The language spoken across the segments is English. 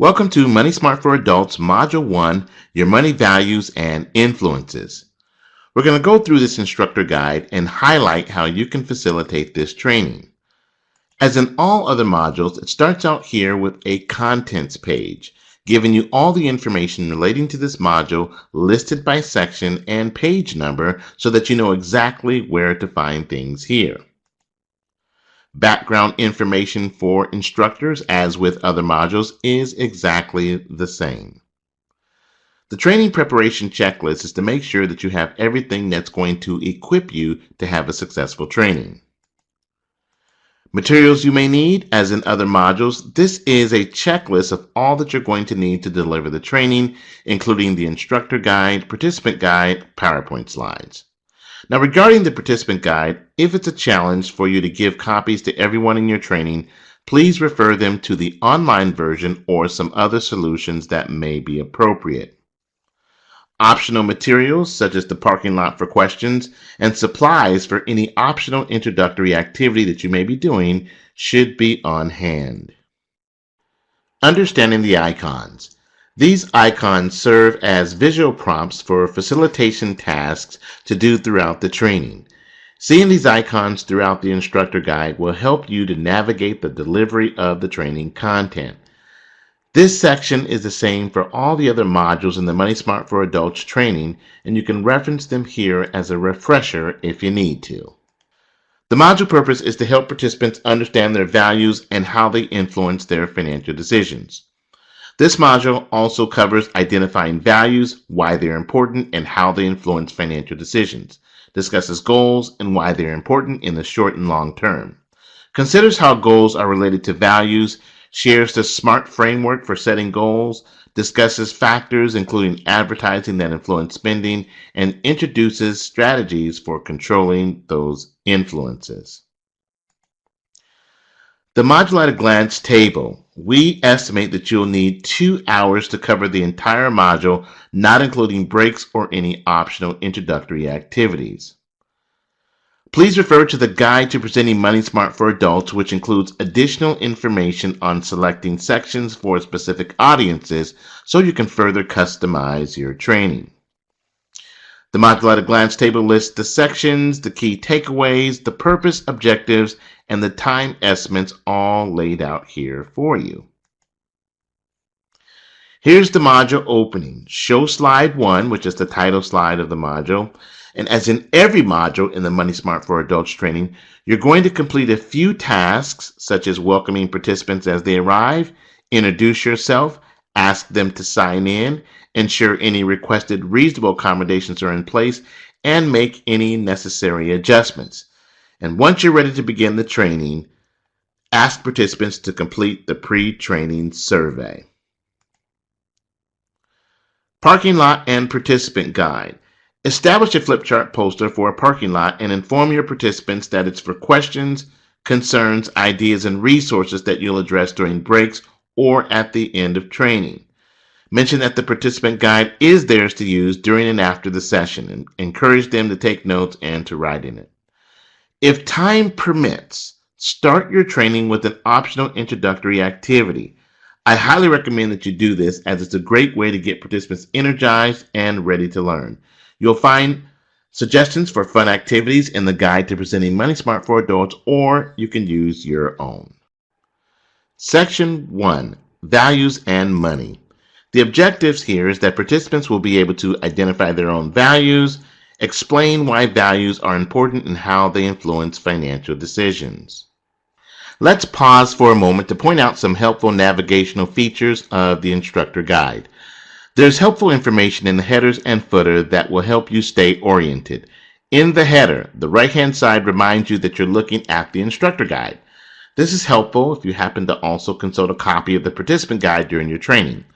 Welcome to Money Smart for Adults, Module 1, Your Money Values and Influences. We're going to go through this instructor guide and highlight how you can facilitate this training. As in all other modules, it starts out here with a contents page, giving you all the information relating to this module listed by section and page number so that you know exactly where to find things here. Background information for instructors, as with other modules, is exactly the same. The training preparation checklist is to make sure that you have everything that's going to equip you to have a successful training. Materials you may need, as in other modules, this is a checklist of all that you're going to need to deliver the training, including the instructor guide, participant guide, PowerPoint slides. Now, regarding the participant guide, if it's a challenge for you to give copies to everyone in your training, please refer them to the online version or some other solutions that may be appropriate. Optional materials, such as the parking lot for questions and supplies for any optional introductory activity that you may be doing, should be on hand. Understanding the icons. These icons serve as visual prompts for facilitation tasks to do throughout the training. Seeing these icons throughout the instructor guide will help you to navigate the delivery of the training content. This section is the same for all the other modules in the Money Smart for Adults training, and you can reference them here as a refresher if you need to. The module purpose is to help participants understand their values and how they influence their financial decisions. This module also covers identifying values, why they're important, and how they influence financial decisions, discusses goals and why they're important in the short and long term, considers how goals are related to values, shares the SMART framework for setting goals, discusses factors including advertising that influence spending, and introduces strategies for controlling those influences. The module at a glance table. We estimate that you'll need 2 hours to cover the entire module, not including breaks or any optional introductory activities. Please refer to the Guide to Presenting Money Smart for Adults, which includes additional information on selecting sections for specific audiences so you can further customize your training. The module at a glance table lists the sections, the key takeaways, the purpose, objectives, and the time estimates all laid out here for you. Here's the module opening. Show slide 1, which is the title slide of the module. And as in every module in the Money Smart for Adults training, you're going to complete a few tasks, such as welcoming participants as they arrive, introduce yourself, ask them to sign in, ensure any requested reasonable accommodations are in place, and make any necessary adjustments. And once you're ready to begin the training, ask participants to complete the pre-training survey. Parking lot and participant guide. Establish a flip chart poster for a parking lot and inform your participants that it's for questions, concerns, ideas, and resources that you'll address during breaks or at the end of training. Mention that the participant guide is theirs to use during and after the session, and encourage them to take notes and to write in it. If time permits, start your training with an optional introductory activity. I highly recommend that you do this, as it's a great way to get participants energized and ready to learn. You'll find suggestions for fun activities in the Guide to Presenting Money Smart for Adults, or you can use your own. Section 1, Values and Money. The objectives here is that participants will be able to identify their own values, explain why values are important and how they influence financial decisions. Let's pause for a moment to point out some helpful navigational features of the instructor guide. There's helpful information in the headers and footer that will help you stay oriented. In the header, the right-hand side reminds you that you're looking at the instructor guide. This is helpful if you happen to also consult a copy of the participant guide during your training.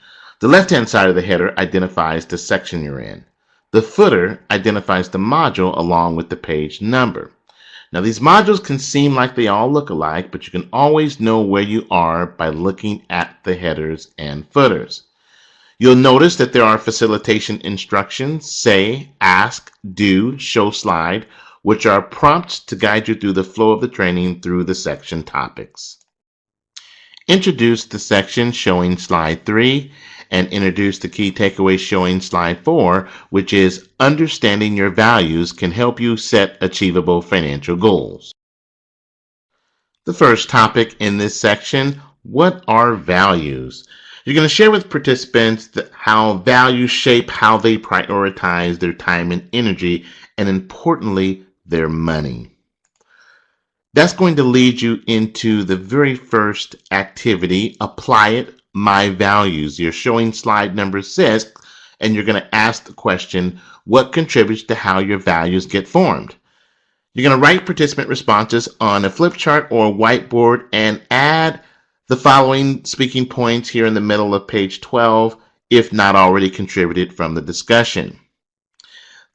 The left-hand side of the header identifies the section you're in. The footer identifies the module along with the page number. Now, these modules can seem like they all look alike, but you can always know where you are by looking at the headers and footers. You'll notice that there are facilitation instructions, say, ask, do, show slide, which are prompts to guide you through the flow of the training through the section topics. Introduce the section showing slide 3, and introduce the key takeaways showing slide 4, which is understanding your values can help you set achievable financial goals. The first topic in this section, what are values? You're going to share with participants how values shape how they prioritize their time and energy, and importantly, their money. That's going to lead you into the very first activity, apply it, my values. You're showing slide number 6, and you're going to ask the question, what contributes to how your values get formed? You're going to write participant responses on a flip chart or a whiteboard and add the following speaking points here in the middle of page 12, if not already contributed from the discussion.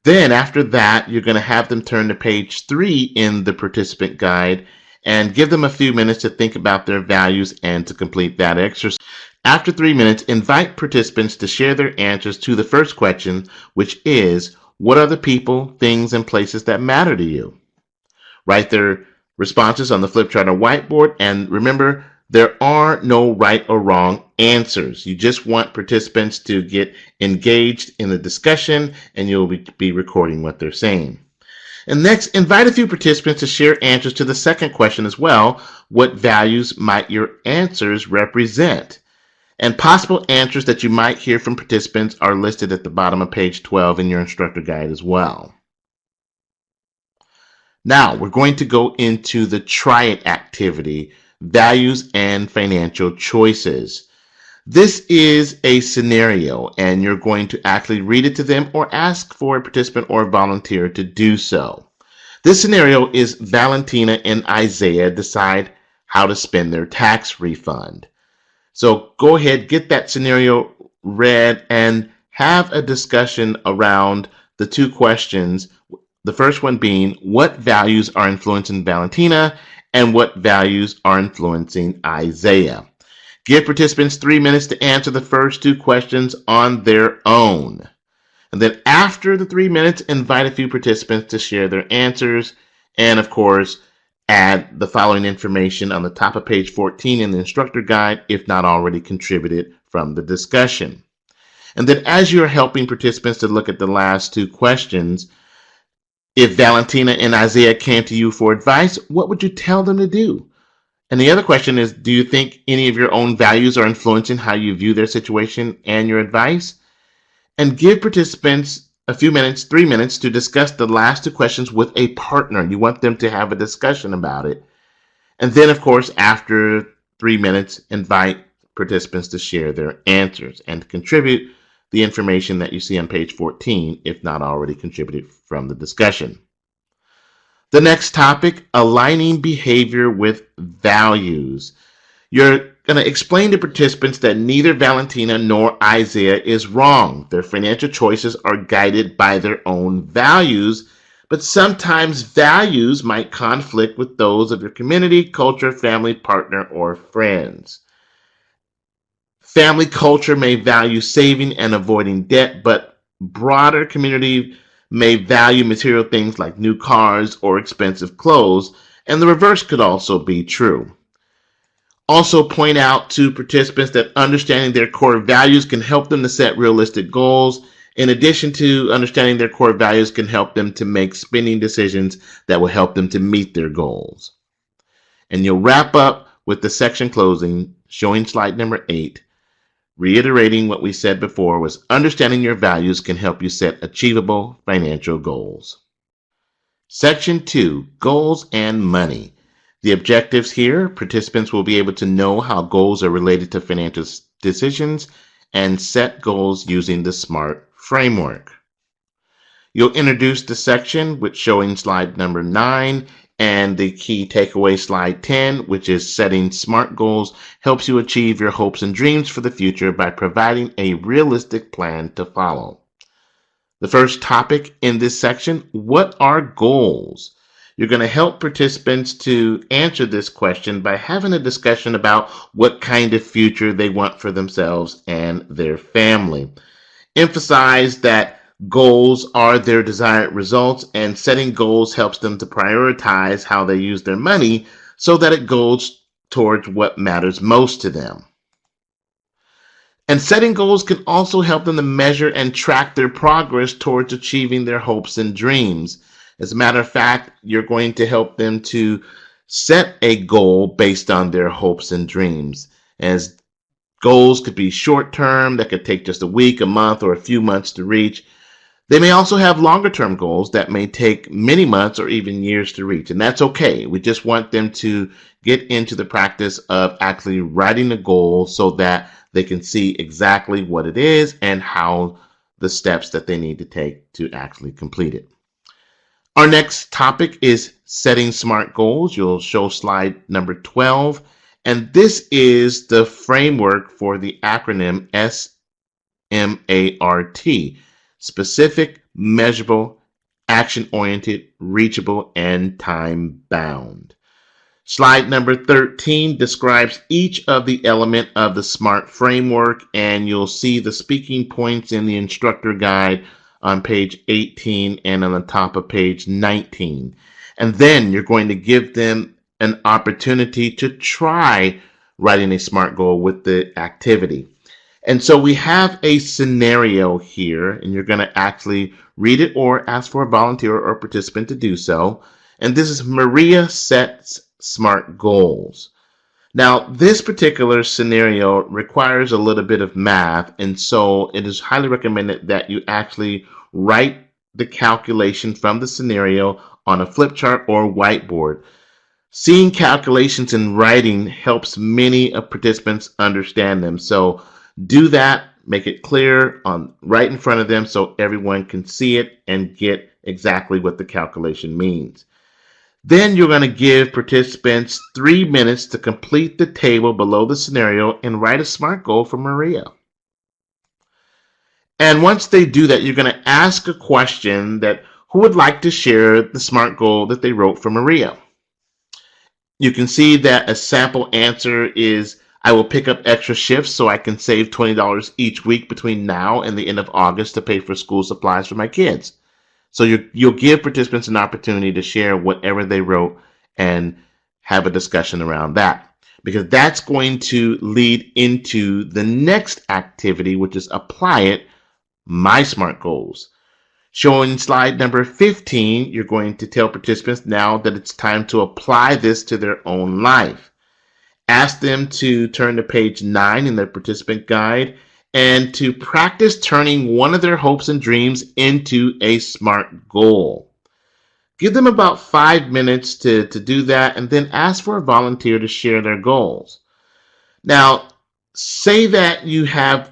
Then after that, you're going to have them turn to page 3 in the participant guide and give them a few minutes to think about their values and to complete that exercise. After 3 minutes, invite participants to share their answers to the first question, which is, what are the people, things, and places that matter to you? Write their responses on the flip chart or whiteboard, and remember, there are no right or wrong answers. You just want participants to get engaged in the discussion, and you'll be recording what they're saying. And next, invite a few participants to share answers to the second question as well. What values might your answers represent? And possible answers that you might hear from participants are listed at the bottom of page 12 in your instructor guide as well. Now, we're going to go into the try it activity, values and financial choices. This is a scenario, and you're going to actually read it to them or ask for a participant or volunteer to do so. This scenario is Valentina and Isaiah decide how to spend their tax refund. So go ahead, get that scenario read, and have a discussion around the two questions. The first one being, what values are influencing Valentina and what values are influencing Isaiah? Give participants 3 minutes to answer the first two questions on their own. And then after the 3 minutes, invite a few participants to share their answers. And of course, add the following information on the top of page 14 in the instructor guide, if not already contributed from the discussion. And then as you're helping participants to look at the last two questions, if Valentina and Isaiah came to you for advice, what would you tell them to do? And the other question is, do you think any of your own values are influencing how you view their situation and your advice? And give participants a few minutes, 3 minutes, to discuss the last two questions with a partner. You want them to have a discussion about it. And then, of course, after 3 minutes, invite participants to share their answers and to contribute the information that you see on page 14, if not already contributed from the discussion. The next topic, aligning behavior with values. You're going to explain to participants that neither Valentina nor Isaiah is wrong. Their financial choices are guided by their own values, but sometimes values might conflict with those of your community, culture, family, partner, or friends. Family culture may value saving and avoiding debt, but broader community may value material things like new cars or expensive clothes, and the reverse could also be true. Also point out to participants that understanding their core values can help them to set realistic goals. In addition to understanding their core values can help them to make spending decisions that will help them to meet their goals. And you'll wrap up with the section closing, showing slide number 8, reiterating what we said before was understanding your values can help you set achievable financial goals. Section 2, goals and money. The objectives here, participants will be able to know how goals are related to financial decisions and set goals using the SMART framework. You'll introduce the section with showing slide number 9 and the key takeaway slide 10, which is setting SMART goals helps you achieve your hopes and dreams for the future by providing a realistic plan to follow. The first topic in this section, what are goals? You're going to help participants to answer this question by having a discussion about what kind of future they want for themselves and their family. Emphasize that goals are their desired results, and setting goals helps them to prioritize how they use their money so that it goes towards what matters most to them. And setting goals can also help them to measure and track their progress towards achieving their hopes and dreams. As a matter of fact, you're going to help them to set a goal based on their hopes and dreams. As goals could be short term, that could take just a week, a month, or a few months to reach. They may also have longer term goals that may take many months or even years to reach, and that's okay. We just want them to get into the practice of actually writing a goal so that they can see exactly what it is and how the steps that they need to take to actually complete it. Our next topic is setting SMART goals. You'll show slide number 12, and this is the framework for the acronym SMART. Specific, measurable, action-oriented, reachable, and time-bound. Slide number 13 describes each of the element of the SMART framework, and you'll see the speaking points in the instructor guide on page 18 and on the top of page 19. And then you're going to give them an opportunity to try writing a SMART goal with the activity. And so we have a scenario here, and you're going to actually read it or ask for a volunteer or participant to do so. And this is Maria sets SMART goals. Now, this particular scenario requires a little bit of math, and so it is highly recommended that you actually write the calculation from the scenario on a flip chart or whiteboard. Seeing calculations in writing helps many participants understand them. So do that, make it clear right in front of them so everyone can see it and get exactly what the calculation means. Then you're going to give participants 3 minutes to complete the table below the scenario and write a SMART goal for Maria. And once they do that, you're going to ask a question that who would like to share the SMART goal that they wrote for Maria. You can see that a sample answer is, I will pick up extra shifts so I can save $20 each week between now and the end of August to pay for school supplies for my kids. So you'll give participants an opportunity to share whatever they wrote and have a discussion around that, because that's going to lead into the next activity, which is apply it, my SMART goals. Showing slide number 15, you're going to tell participants now that it's time to apply this to their own life. Ask them to turn to page 9 in their participant guide and to practice turning one of their hopes and dreams into a SMART goal. Give them about 5 minutes to do that, and then ask for a volunteer to share their goals. Now, say that you have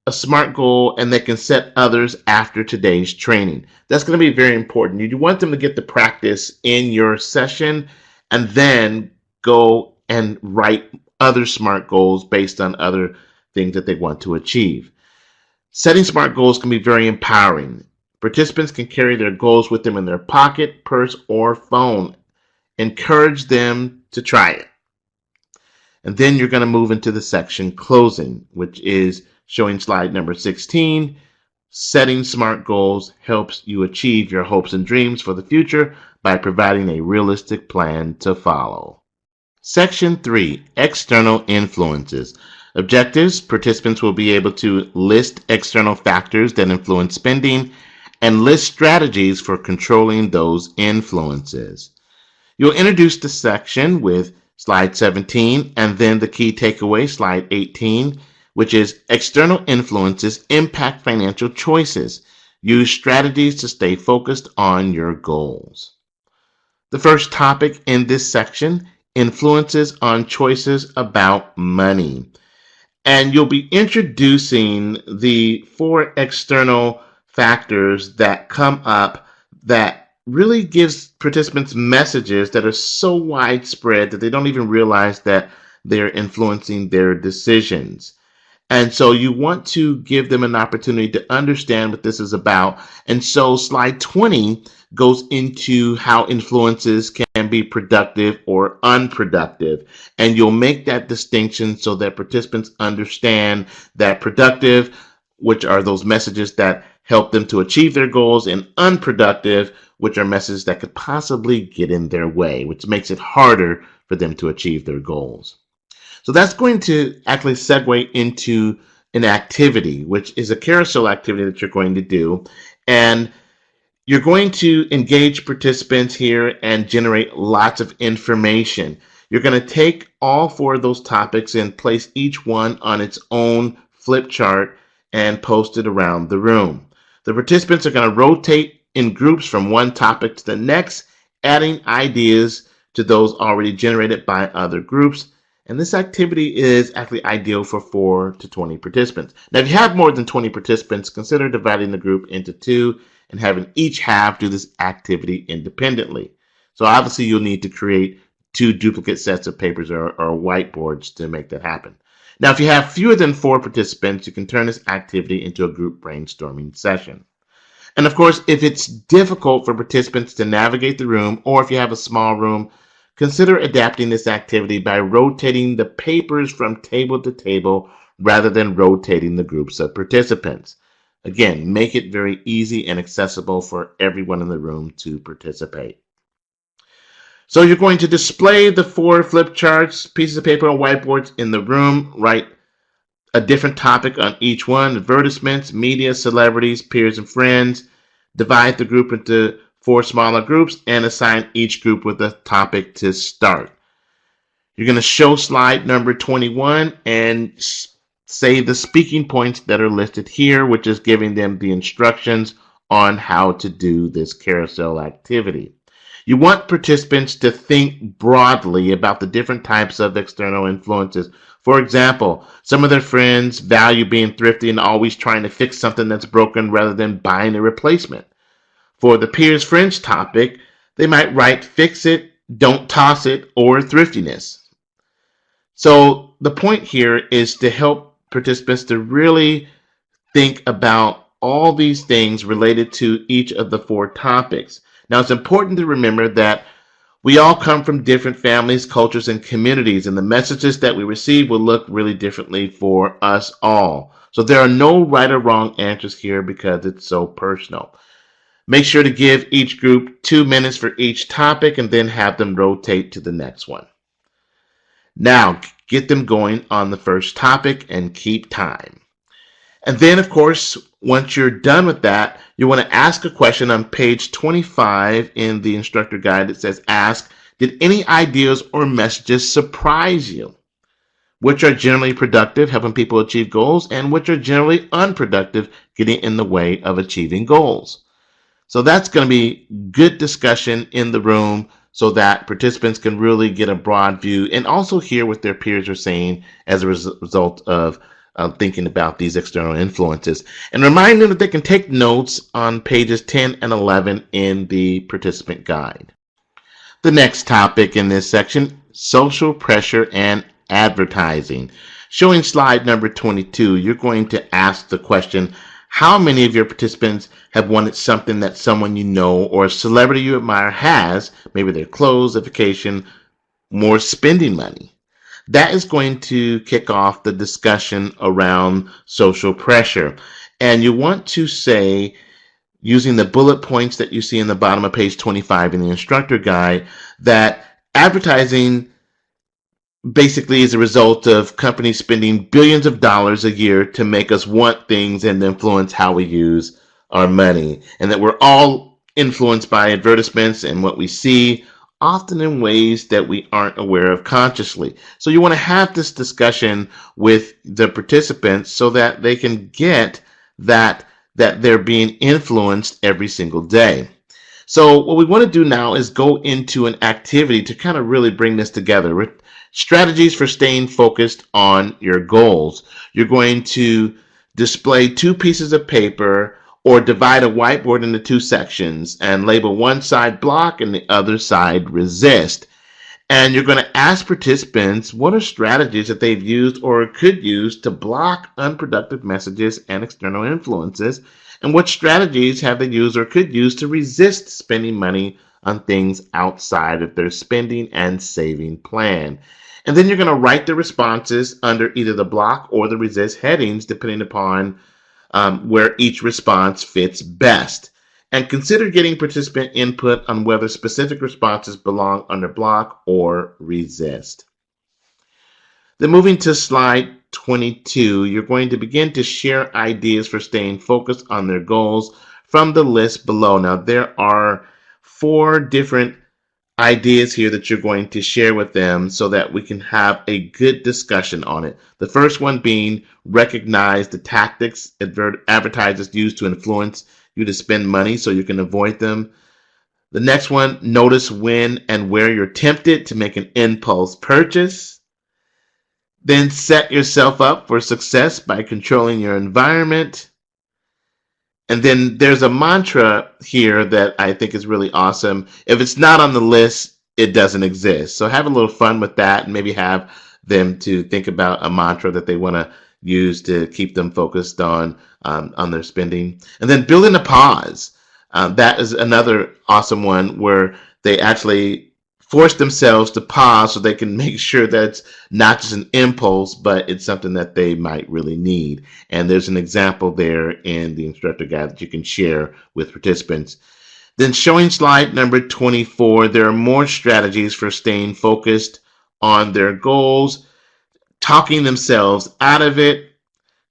a SMART goal and they can set others after today's training. That's going to be very important. You want them to get the practice in your session and then go and write other SMART goals based on other things that they want to achieve. Setting SMART goals can be very empowering. Participants can carry their goals with them in their pocket, purse, or phone. Encourage them to try it. And then you're going to move into the section closing, which is showing slide number 16. Setting SMART goals helps you achieve your hopes and dreams for the future by providing a realistic plan to follow. Section 3, External Influences. Objectives: participants will be able to list external factors that influence spending and list strategies for controlling those influences. You'll introduce the section with slide 17 and then the key takeaway, slide 18, which is external influences impact financial choices. Use strategies to stay focused on your goals. The first topic in this section, influences on choices about money. And you'll be introducing the 4 external factors that come up that really gives participants messages that are so widespread that they don't even realize that they're influencing their decisions. And so you want to give them an opportunity to understand what this is about. And so slide 20 goes into how influences can be productive or unproductive. And you'll make that distinction so that participants understand that productive, which are those messages that help them to achieve their goals, and unproductive, which are messages that could possibly get in their way, which makes it harder for them to achieve their goals. So that's going to actually segue into an activity, which is a carousel activity that you're going to do. And you're going to engage participants here and generate lots of information. You're going to take all four of those topics and place each one on its own flip chart and post it around the room. The participants are going to rotate in groups from one topic to the next, adding ideas to those already generated by other groups. And this activity is actually ideal for 4 to 20 participants. Now, if you have more than 20 participants, consider dividing the group into two and having each half do this activity independently. So obviously you'll need to create 2 duplicate sets of papers or whiteboards to make that happen. Now, if you have fewer than 4 participants, you can turn this activity into a group brainstorming session. And of course, if it's difficult for participants to navigate the room, or if you have a small room, consider adapting this activity by rotating the papers from table to table rather than rotating the groups of participants. Again, make it very easy and accessible for everyone in the room to participate. So you're going to display the 4 flip charts, pieces of paper, and whiteboards in the room. Write a different topic on each one: advertisements, media, celebrities, peers, and friends. Divide the group into 4 smaller groups and assign each group with a topic to start. You're going to show slide number 21 and say the speaking points that are listed here, which is giving them the instructions on how to do this carousel activity. You want participants to think broadly about the different types of external influences. For example, some of their friends value being thrifty and always trying to fix something that's broken rather than buying a replacement. For the peers friends topic, they might write fix it, don't toss it, or thriftiness. So the point here is to help participants to really think about all these things related to each of the 4 topics. Now, it's important to remember that we all come from different families, cultures, and communities, and the messages that we receive will look really differently for us all. So there are no right or wrong answers here because it's so personal. Make sure to give each group 2 minutes for each topic and then have them rotate to the next one. Now, get them going on the first topic and keep time. And then, of course, once you're done with that, you want to ask a question on page 25 in the instructor guide that says, ask, did any ideas or messages surprise you? Which are generally productive, helping people achieve goals, and which are generally unproductive, getting in the way of achieving goals. So that's going to be good discussion in the room so that participants can really get a broad view and also hear what their peers are saying as a result of thinking about these external influences. And remind them that they can take notes on pages 10 and 11 in the participant guide. The next topic in this section, social pressure and advertising. Showing slide number 22, you're going to ask the question, how many of your participants have wanted something that someone you know or a celebrity you admire has, maybe their clothes, a vacation, more spending money? That is going to kick off the discussion around social pressure. And you want to say, using the bullet points that you see in the bottom of page 25 in the instructor guide, that advertising basically is a result of companies spending billions of dollars a year to make us want things and influence how we use our money. And that we're all influenced by advertisements and what we see, often in ways that we aren't aware of consciously. So you want to have this discussion with the participants so that they can get that they're being influenced every single day. So what we want to do now is go into an activity to kind of really bring this together. Strategies for staying focused on your goals. You're going to display 2 pieces of paper or divide a whiteboard into 2 sections and label one side block and the other side resist. And you're going to ask participants what are strategies that they've used or could use to block unproductive messages and external influences, and what strategies have they used or could use to resist spending money on things outside of their spending and saving plan. And then you're going to write the responses under either the block or the resist headings, depending upon where each response fits best. And consider getting participant input on whether specific responses belong under block or resist. Then moving to slide 22, you're going to begin to share ideas for staying focused on their goals from the list below. Now, there are 4 different ideas here that you're going to share with them so that we can have a good discussion on it. The first one being recognize the tactics advertisers use to influence you to spend money so you can avoid them. The next one, notice when and where you're tempted to make an impulse purchase. Then set yourself up for success by controlling your environment. And then there's a mantra here that I think is really awesome. If it's not on the list, it doesn't exist. So have a little fun with that and maybe have them to think about a mantra that they want to use to keep them focused on their spending. And then building a pause. That is another awesome one where they actually force themselves to pause so they can make sure that it's not just an impulse, but it's something that they might really need. And there's an example there in the instructor guide that you can share with participants. Then showing slide number 24, there are more strategies for staying focused on their goals, talking themselves out of it,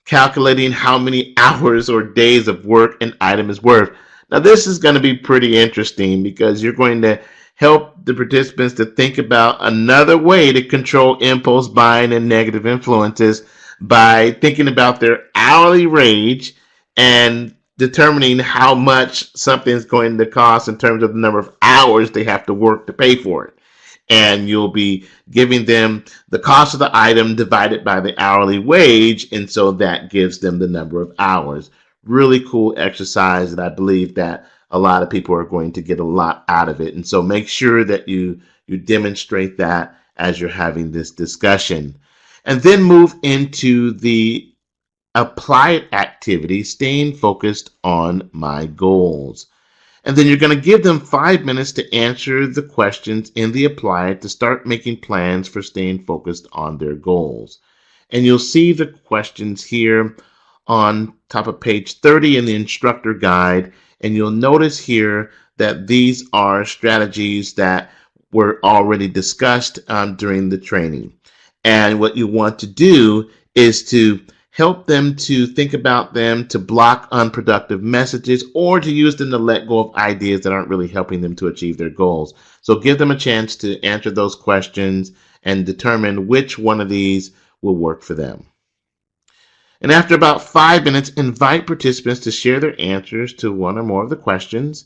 calculating how many hours or days of work an item is worth. Now, this is going to be pretty interesting because you're going to help the participants to think about another way to control impulse buying and negative influences by thinking about their hourly wage and determining how much something is going to cost in terms of the number of hours they have to work to pay for it. And you'll be giving them the cost of the item divided by the hourly wage, and so that gives them the number of hours. Really cool exercise, and I believe that a lot of people are going to get a lot out of it. And so make sure that you demonstrate that as you're having this discussion. And then move into the applied activity, staying focused on my goals. And then you're going to give them 5 minutes to answer the questions in the applied to start making plans for staying focused on their goals. And you'll see the questions here on top of page 30 in the instructor guide. And you'll notice here that these are strategies that were already discussed during the training. And what you want to do is to help them to think about them, to block unproductive messages, or to use them to let go of ideas that aren't really helping them to achieve their goals. So give them a chance to answer those questions and determine which one of these will work for them. And after about 5 minutes, invite participants to share their answers to one or more of the questions.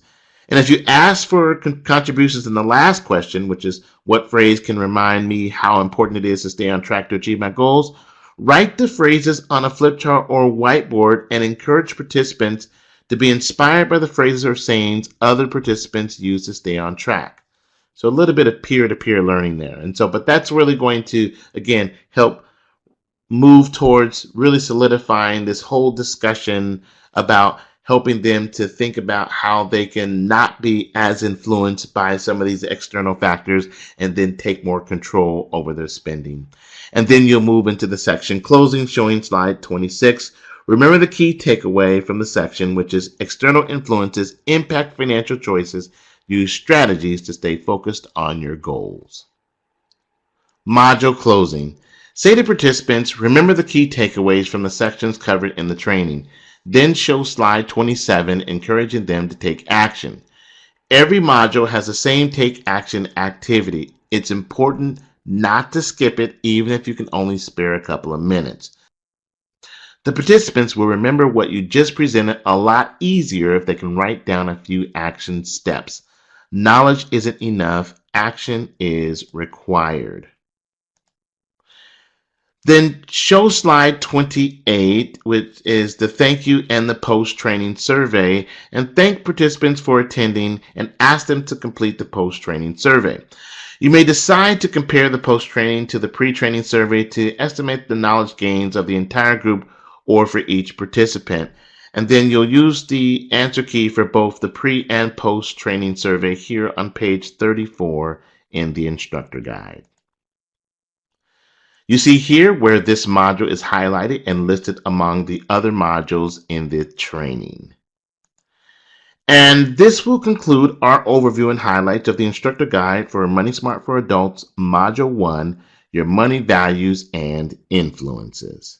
And as you ask for contributions in the last question, which is what phrase can remind me how important it is to stay on track to achieve my goals, write the phrases on a flip chart or whiteboard and encourage participants to be inspired by the phrases or sayings other participants use to stay on track. So a little bit of peer-to-peer learning there. And so, but that's really going to, again, help move towards really solidifying this whole discussion about helping them to think about how they can not be as influenced by some of these external factors and then take more control over their spending. And then you'll move into the section closing, showing slide 26. Remember the key takeaway from the section, which is external influences impact financial choices. Use strategies to stay focused on your goals. Module closing. Say to participants, remember the key takeaways from the sections covered in the training. Then show slide 27, encouraging them to take action. Every module has the same take action activity. It's important not to skip it, even if you can only spare a couple of minutes. The participants will remember what you just presented a lot easier if they can write down a few action steps. Knowledge isn't enough. Action is required. Then show slide 28, which is the thank you and the post-training survey, and thank participants for attending and ask them to complete the post-training survey. You may decide to compare the post-training to the pre-training survey to estimate the knowledge gains of the entire group or for each participant. And then you'll use the answer key for both the pre and post-training survey here on page 34 in the instructor guide. You see here where this module is highlighted and listed among the other modules in the training. And this will conclude our overview and highlights of the instructor guide for Money Smart for Adults, Module 1, your money values and influences.